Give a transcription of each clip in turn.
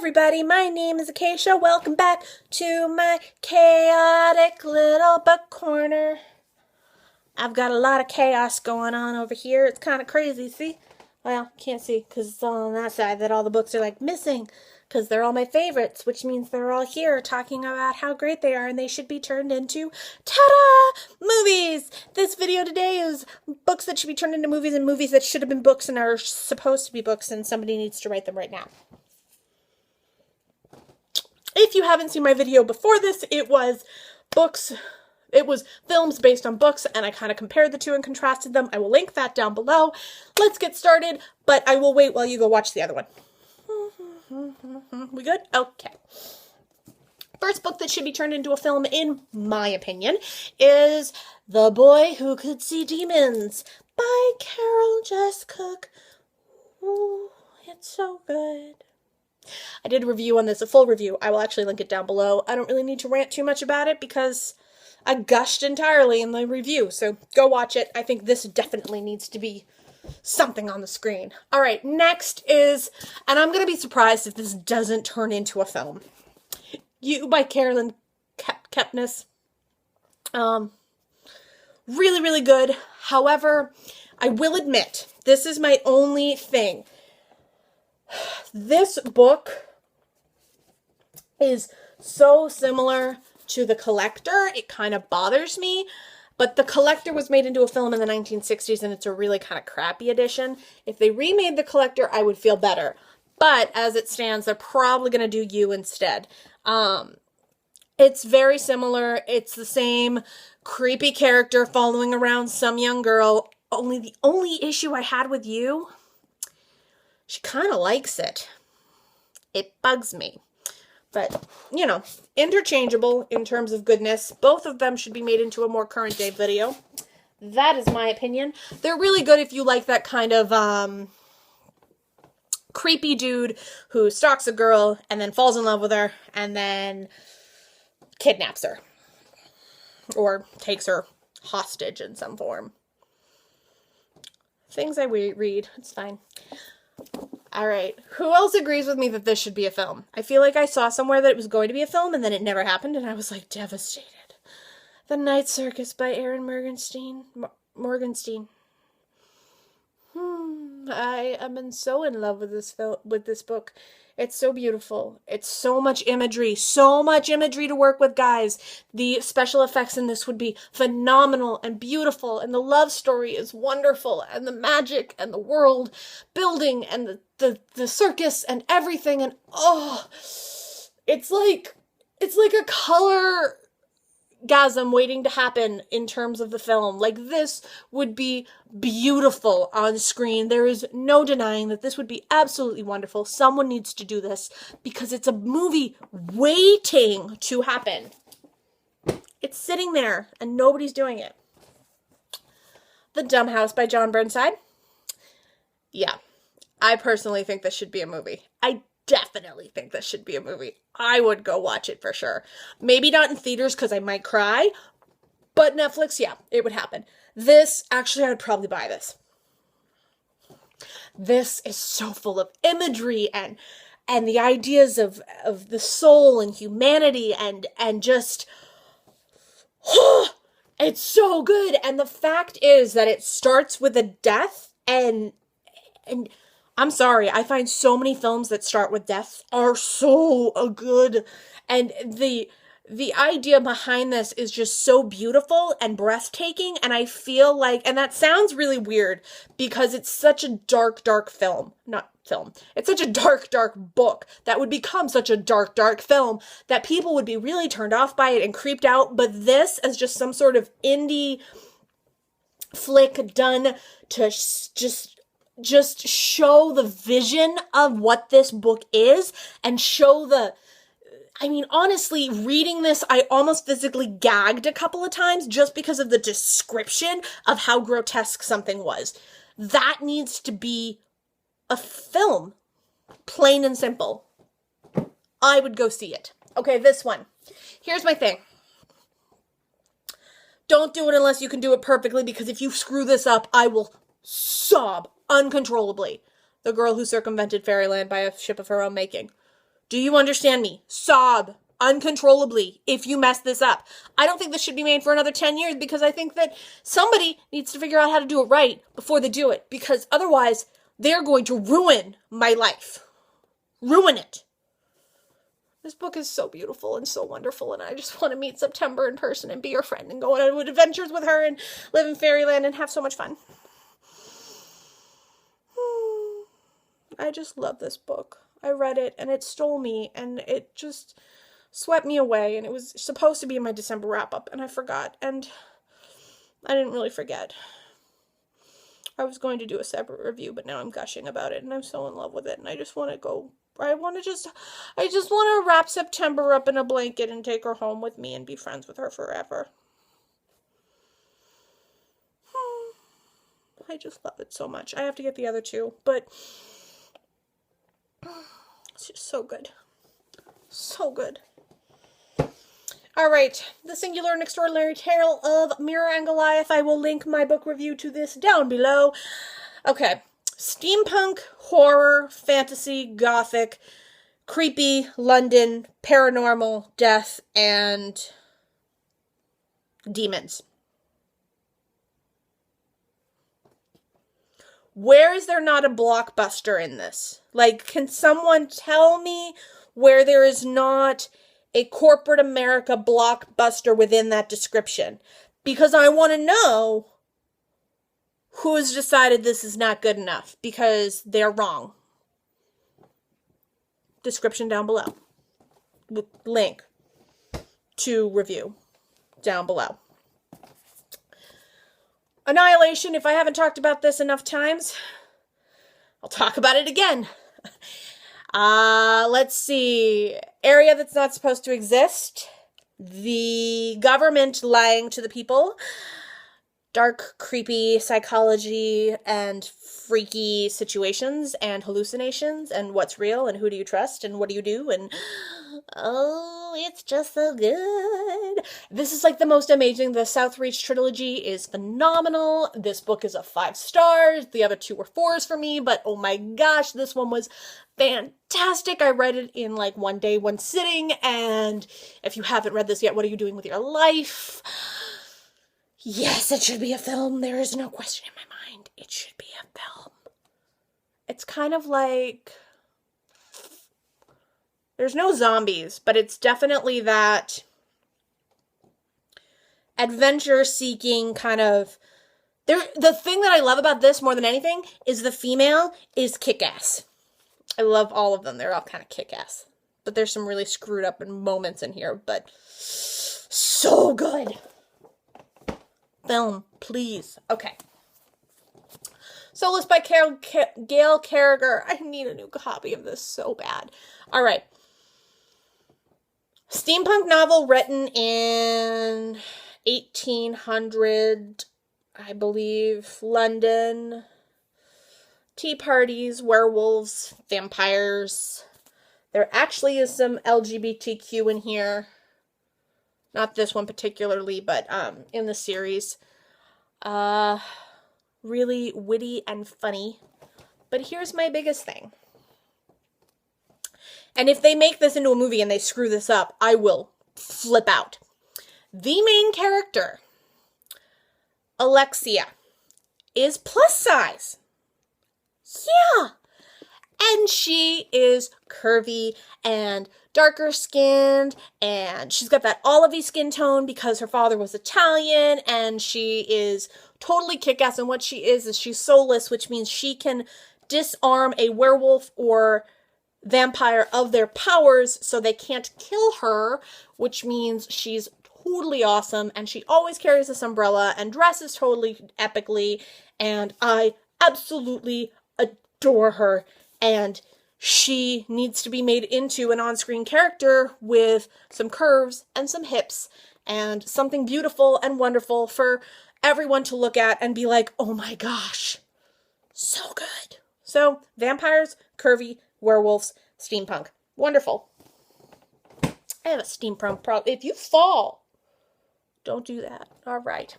everybody, my name is Acacia. Welcome back to my chaotic little book corner. I've got a lot of chaos going on over here. It's kind of crazy, see? Well, can't see because it's all on that side that all the books are like missing because they're all my favorites, which means they're all here talking about how great they are and they should be turned into, ta-da, movies. This video today is books that should be turned into movies and movies that should have been books and are supposed to be books and somebody needs to write them right now. If you haven't seen my video before this, it was films based on books, and I kind of compared the two and contrasted them. I will link that down below. Let's get started, but I will wait while you go watch the other one. We good? Okay. First book that should be turned into a film, in my opinion, is The Boy Who Could See Demons by Carol Jess Cook. Ooh, it's so good. I did a review on this, a full review. I will actually link it down below. I don't really need to rant too much about it because I gushed entirely in the review, so go watch it. I think this definitely needs to be something on the screen. All right, next is, and I'm going to be surprised if this doesn't turn into a film, You by Carolyn Kepnes. Really, really good. However, I will admit, this is my only thing. This book is so similar to The Collector, it kind of bothers me. But The Collector was made into a film in the 1960s, and it's a really kind of crappy edition. If they remade The Collector, I would feel better. But as it stands, they're probably going to do You instead. It's very similar. It's the same creepy character following around some young girl. Only the only issue I had with You, she kind of likes it. It bugs me. But, you know, interchangeable in terms of goodness. Both of them should be made into a more current day video. That is my opinion. They're really good if you like that kind of creepy dude who stalks a girl and then falls in love with her and then kidnaps her. Or takes her hostage in some form. Things I read. It's fine. All right, who else agrees with me that this should be a film? I feel like I saw somewhere that it was going to be a film and then it never happened and I was like devastated. The Night Circus by Erin Morgenstein. I am so in love with this book. It's so beautiful. It's so much imagery to work with, guys. The special effects in this would be phenomenal and beautiful, and the love story is wonderful, and the magic and the world building and the circus and everything, and oh, it's like a color gasm waiting to happen in terms of the film. Like, this would be beautiful on screen. There is no denying that this would be absolutely wonderful. Someone needs to do this because it's a movie waiting to happen. It's sitting there and nobody's doing it. The Dumb House by John Burnside. Yeah, I personally think this should be a movie. I definitely think this should be a movie. I would go watch it for sure. Maybe not in theaters because I might cry, but Netflix, yeah, it would happen. This, actually, I would probably buy this. This is so full of imagery and the ideas of the soul and humanity and just, it's so good. And the fact is that it starts with a death and I'm sorry, I find so many films that start with death are so good. And the idea behind this is just so beautiful and breathtaking. And I feel like, and that sounds really weird because it's such a dark film. Not film. It's such a dark book that would become such a dark film that people would be really turned off by it and creeped out. But this as just some sort of indie flick done to just show the vision of what this book is and show I mean, honestly, reading this, I almost physically gagged a couple of times just because of the description of how grotesque something was. That needs to be a film. Plain and simple. I would go see it. Okay, this one. Here's my thing. Don't do it unless you can do it perfectly, because if you screw this up, I will sob uncontrollably. The Girl Who Circumvented Fairyland by a Ship of Her Own Making. Do you understand me? Sob uncontrollably if you mess this up. I don't think this should be made for another 10 years because I think that somebody needs to figure out how to do it right before they do it, because otherwise they're going to ruin my life. Ruin it. This book is so beautiful and so wonderful, and I just want to meet September in person and be her friend and go on adventures with her and live in Fairyland and have so much fun. I just love this book. I read it and it stole me and it just swept me away, and it was supposed to be in my December wrap-up and I forgot, and I didn't really forget. I was going to do a separate review, but now I'm gushing about it and I'm so in love with it, and I just want to go. I just want to wrap September up in a blanket and take her home with me and be friends with her forever. I just love it so much. I have to get the other two, but it's just so good. So good. All right, The Singular and Extraordinary Tale of Mirror and Goliath. I will link my book review to this down below. Okay. Steampunk, horror, fantasy, gothic, creepy, London, paranormal, death, and demons. Where is there not a blockbuster in this? Like, can someone tell me where there is not a corporate America blockbuster within that description? Because I want to know who has decided this is not good enough, because they're wrong. Description down below. With link to review down below. Annihilation, if I haven't talked about this enough times, I'll talk about it again. Let's see. Area that's not supposed to exist. The government lying to the people. Dark, creepy psychology and freaky situations and hallucinations and what's real and who do you trust and what do you do, and oh, it's just so good. This is like the most amazing. The South Reach trilogy is phenomenal. This book is a 5 stars. The other 2 were 4s for me, but oh my gosh, this one was fantastic. I read it in like one day, one sitting, and if you haven't read this yet, what are you doing with your life? Yes, it should be a film. There is no question in my mind. It should be a film. It's kind of like, there's no zombies, but it's definitely that adventure-seeking kind of. The thing that I love about this more than anything is the female is kick-ass. I love all of them. They're all kind of kick-ass. But there's some really screwed up moments in here, but so good. Film, please. Okay. Soulless by Gail Carriger. I need a new copy of this so bad. All right. Steampunk novel written in 1800, I believe, London. Tea parties, werewolves, vampires. There actually is some LGBTQ in here. Not this one particularly, but in the series. Really witty and funny. But here's my biggest thing. And if they make this into a movie and they screw this up, I will flip out. The main character, Alexia, is plus size. Yeah. And she is curvy and darker skinned, and she's got that olivey skin tone because her father was Italian, and she is totally kick-ass, and what she is she's soulless, which means she can disarm a werewolf or vampire of their powers so they can't kill her, which means she's totally awesome, and she always carries this umbrella and dresses totally epically, and I absolutely adore her. And she needs to be made into an on-screen character with some curves and some hips and something beautiful and wonderful for everyone to look at and be like, oh my gosh, so good. So, vampires, curvy, werewolves, steampunk. Wonderful. I have a steampunk problem. If you fall, don't do that. All right.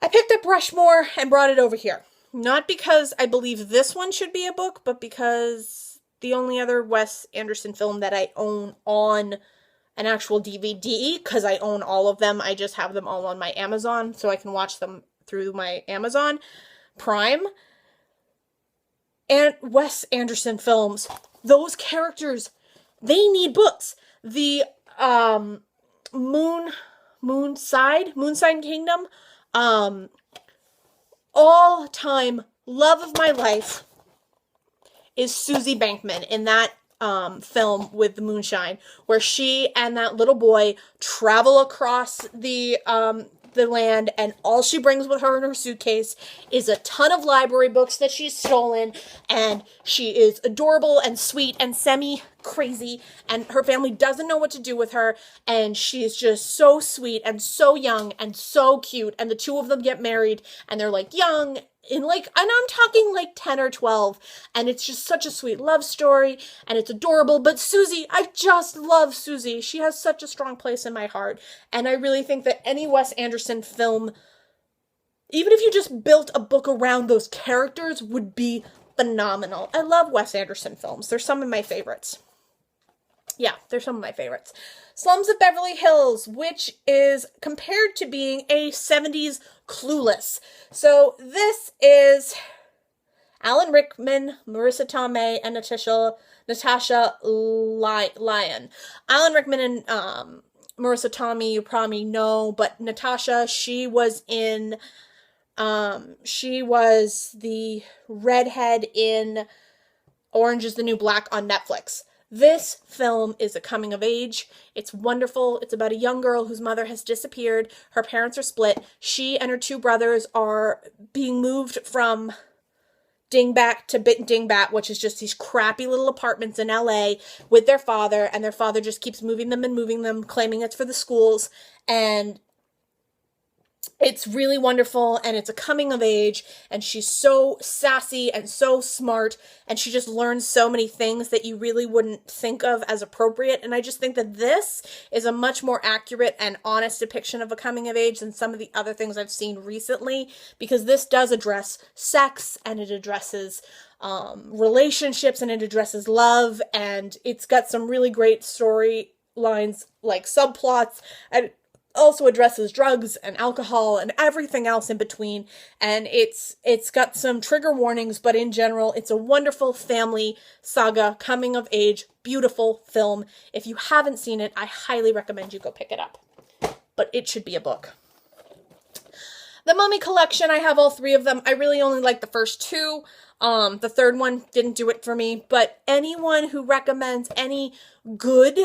I picked up Rushmore and brought it over here. Not because I believe this one should be a book, but because the only other Wes Anderson film that I own on an actual DVD, because I own all of them. I just have them all on my Amazon, so I can watch them through my Amazon Prime. And Wes Anderson films, those characters, they need books. The Moonside Kingdom, all time love of my life is Susie Bankman in that film with the moonshine, where she and that little boy travel across the land, and all she brings with her in her suitcase is a ton of library books that she's stolen, and she is adorable and sweet and semi-crazy, and her family doesn't know what to do with her, and she's just so sweet and so young and so cute, and the two of them get married, and they're like young, and I'm talking like 10 or 12, and it's just such a sweet love story, and it's adorable. But Susie, I just love Susie. She has such a strong place in my heart, and I really think that any Wes Anderson film, even if you just built a book around those characters, would be phenomenal. I love Wes Anderson films. They're some of my favorites. Yeah, they're some of my favorites. Slums of Beverly Hills, which is compared to being a 70s Clueless. So this is Alan Rickman, Marissa Tomei, and Natasha Lyonne. Alan Rickman and Marissa Tomei, you probably know, but Natasha, she was the redhead in Orange is the New Black on Netflix. This film is a coming of age. It's wonderful. It's about a young girl whose mother has disappeared. Her parents are split. She and her two brothers are being moved from Dingbat to Bit and Dingbat, which is just these crappy little apartments in LA with their father, and their father just keeps moving them, claiming it's for the schools, and it's really wonderful, and it's a coming of age, and she's so sassy and so smart, and she just learns so many things that you really wouldn't think of as appropriate, and I just think that this is a much more accurate and honest depiction of a coming of age than some of the other things I've seen recently, because this does address sex, and it addresses relationships, and it addresses love, and it's got some really great storylines, like subplots, and also addresses drugs and alcohol and everything else in between, and it's got some trigger warnings, but in general it's a wonderful family saga, coming of age, beautiful film. If you haven't seen it, I highly recommend you go pick it up, but it should be a book. The Mummy Collection, I have all three of them. I really only like the first two. The third one didn't do it for me, but anyone who recommends any good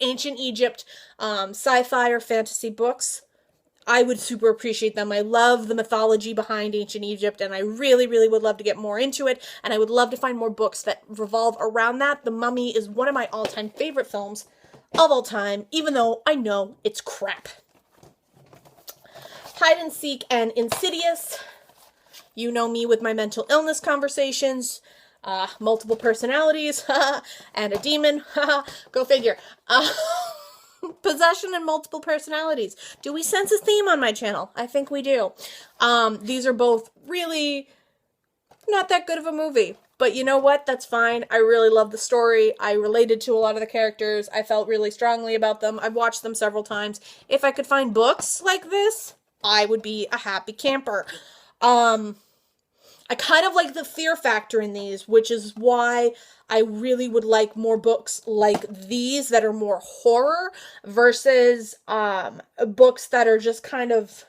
ancient Egypt sci-fi or fantasy books, I would super appreciate them. I love the mythology behind ancient Egypt, and I really, really would love to get more into it, and I would love to find more books that revolve around that. The Mummy is one of my all-time favorite films of all time, even though I know it's crap. Hide and Seek and Insidious. You know me with my mental illness conversations. Multiple personalities, and a demon, go figure. Possession and multiple personalities. Do we sense a theme on my channel? I think we do. These are both really not that good of a movie, but you know what? That's fine. I really love the story. I related to a lot of the characters. I felt really strongly about them. I've watched them several times. If I could find books like this, I would be a happy camper. I kind of like the fear factor in these, which is why I really would like more books like these that are more horror versus books that are just kind of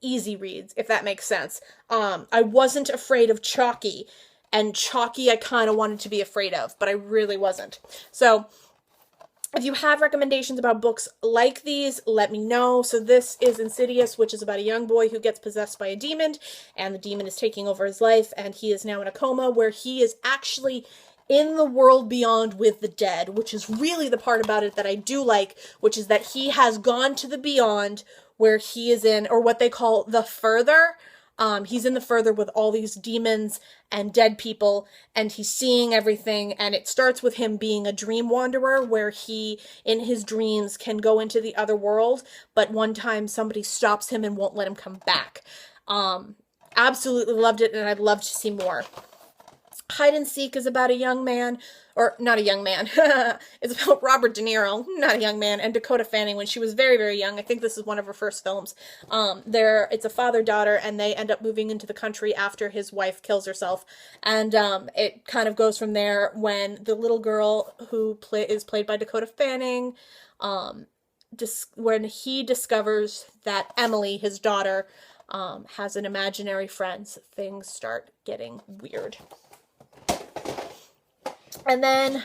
easy reads, if that makes sense. I wasn't afraid of Chalky, and Chalky I kind of wanted to be afraid of, but I really wasn't. So if you have recommendations about books like these, let me know. So this is Insidious, which is about a young boy who gets possessed by a demon, and the demon is taking over his life, and he is now in a coma where he is actually in the world beyond with the dead, which is really the part about it that I do like, which is that he has gone to the beyond where he is in, or what they call the further. He's in the further with all these demons and dead people, and he's seeing everything, and it starts with him being a dream wanderer, where he, in his dreams, can go into the other world, but one time somebody stops him and won't let him come back. Absolutely loved it, and I'd love to see more. Hide and Seek is about a young man, or not a young man, it's about Robert De Niro, not a young man, and Dakota Fanning when she was very, very young. I think this is one of her first films. It's a father-daughter, and they end up moving into the country after his wife kills herself. And it kind of goes from there when the little girl who is played by Dakota Fanning, when he discovers that Emily, his daughter, has an imaginary friend, things start getting weird. And then,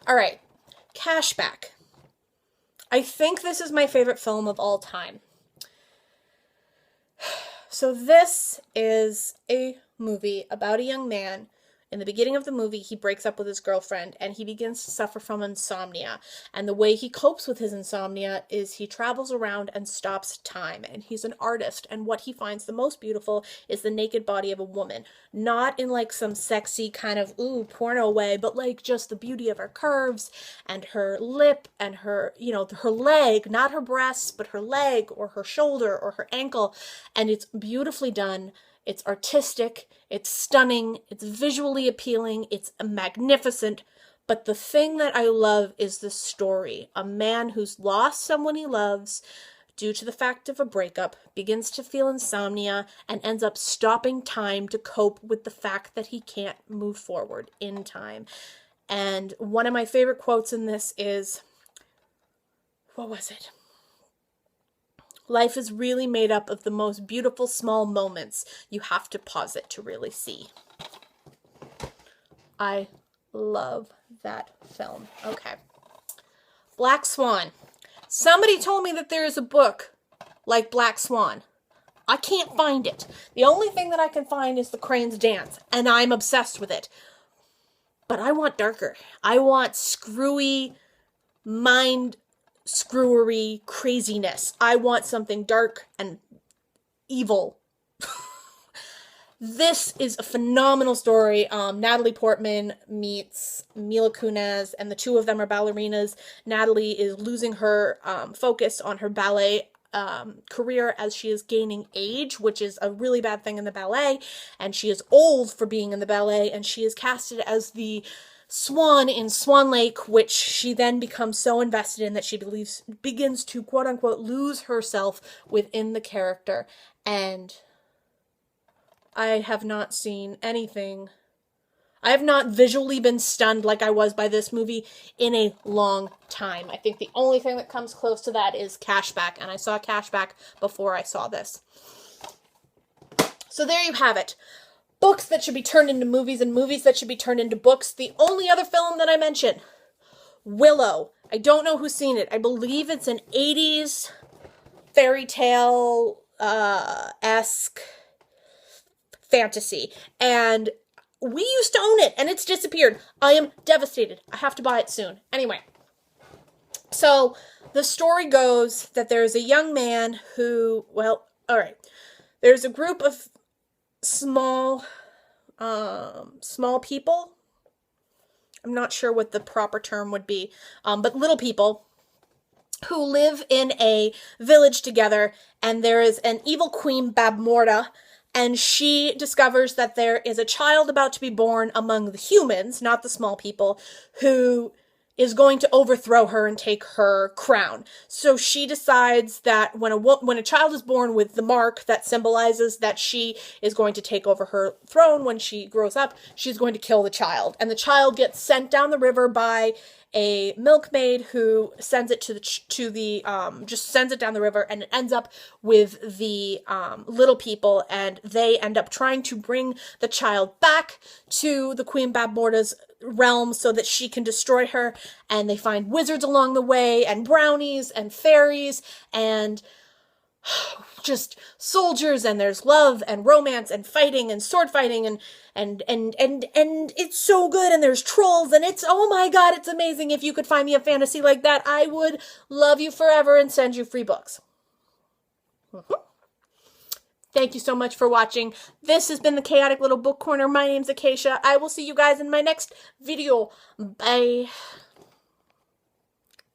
all right, Cashback. I think this is my favorite film of all time. So this is a movie about a young man. In the beginning of the movie, he breaks up with his girlfriend and he begins to suffer from insomnia. And the way he copes with his insomnia is he travels around and stops time. And he's an artist. And what he finds the most beautiful is the naked body of a woman. Not in like some sexy kind of, porno way, but like just the beauty of her curves and her lip and her, her leg, not her breasts, but her leg or her shoulder or her ankle. And it's beautifully done. It's artistic, it's stunning, it's visually appealing, it's magnificent, but the thing that I love is the story. A man who's lost someone he loves due to the fact of a breakup, begins to feel insomnia, and ends up stopping time to cope with the fact that he can't move forward in time. And one of my favorite quotes in this is, what was it? Life is really made up of the most beautiful small moments. You have to pause it to really see. I love that film. Okay. Black Swan. Somebody told me that there is a book like Black Swan. I can't find it. The only thing that I can find is The Crane's Dance, and I'm obsessed with it. But I want darker. I want screwy mind screwery craziness. I want something dark and evil. This is a phenomenal story. Natalie Portman meets Mila Kunis, and the two of them are ballerinas. Natalie is losing her focus on her ballet career as she is gaining age, which is a really bad thing in the ballet, and she is old for being in the ballet, and she is casted as the Swan in Swan Lake, which she then becomes so invested in that she begins to quote-unquote lose herself within the character. And I have not seen anything. I have not visually been stunned like I was by this movie in a long time. I think the only thing that comes close to that is Cashback, and I saw Cashback before I saw this. So there you have it. Books that should be turned into movies and movies that should be turned into books. The only other film that I mentioned, Willow. I don't know who's seen it. I believe it's an 80s fairy tale-esque fantasy. And we used to own it, and it's disappeared. I am devastated. I have to buy it soon. Anyway, so the story goes that there's a young man who, there's a group of small people. I'm not sure what the proper term would be, but little people who live in a village together, and there is an evil queen, Babmorda, and she discovers that there is a child about to be born among the humans, not the small people, who is going to overthrow her and take her crown. So she decides that when a child is born with the mark that symbolizes that she is going to take over her throne when she grows up, she's going to kill the child. And the child gets sent down the river by a milkmaid who sends it just sends it down the river, and it ends up with the little people, and they end up trying to bring the child back to the Queen Babmorda's realm so that she can destroy her, and they find wizards along the way, and brownies, and fairies, and just soldiers, and there's love, and romance, and fighting, and sword fighting, and it's so good, and there's trolls, and it's, oh my god, it's amazing. If you could find me a fantasy like that, I would love you forever and send you free books. Thank you so much for watching. This has been the Chaotic Little Book Corner. My name's Acacia. I will see you guys in my next video. Bye.